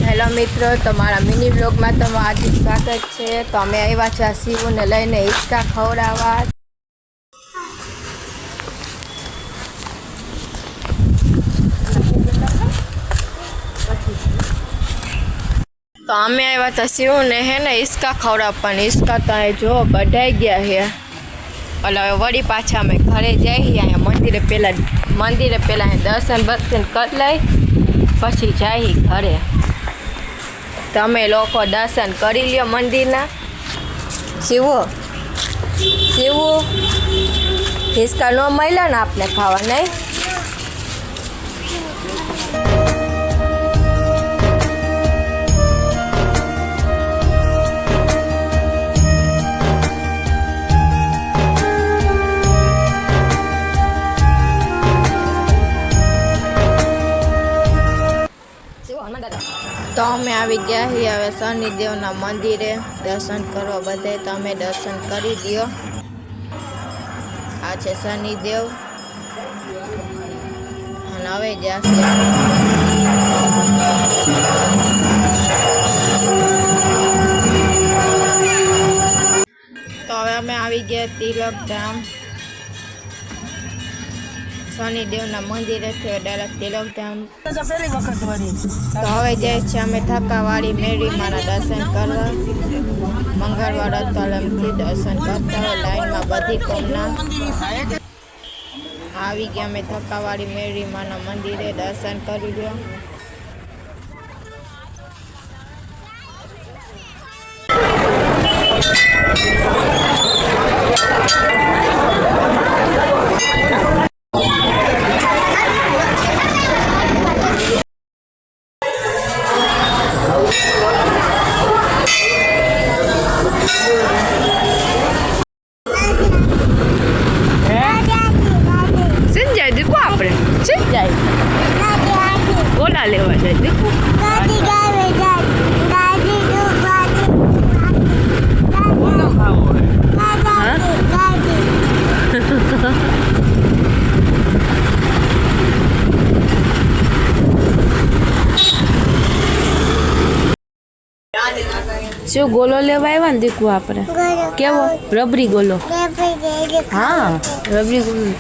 Hello મિત્રો, તમારા mini બ્લોગમાં તમારું હાર્દિક સ્વાગત છે। તો અમે આવ્યા છે શિવુને લઈને હિંચકા ખવડાવવા। તો અમે આવ્યા હતા શિવુને હે ને હિંચકા ખવડાવવા, પણ હિંચકા તો જો કઢાઈ ગયા છે। એટલે હવે વળી પાછા અમે ઘરે જઈએ। અહીંયા મંદિરે પહેલાં દર્શન કરી લઈ પછી જઈએ ઘરે। તમે લોકો દર્શન કરી લ્યો મંદિરના। શિવો હિંચકા ન મળ્યા ને આપને ખાવા નહીં? તો અમે આવી ગયા છીએ હવે શનિદેવના મંદિરે દર્શન કરવા બધે। તો અમે દર્શન કરી દો। આ છે શનિદેવ અને હવે જશે તો હવે અમે આવી ગયા તિલકધામ શનિદેવના મંદિરે છે ડાયરેક્ટ તિલકધામ। તો હવે જાય છે અમે થકાવાળી મેળીમાના દર્શન કરવા। મંગળવાર હતો એમથી દર્શન કરતા હોય લાઈનમાં બધી કોમના આવી ગયા। અમે થકાવાળી મેળીમાના મંદિરે દર્શન કરી લો। કોલા લેવા જાય દીકુ શું ગોલો લેવા આવ્યા ને દીકુ આપણે? કેવો? રબરી ગોલો? હા, રબરી ગોલો।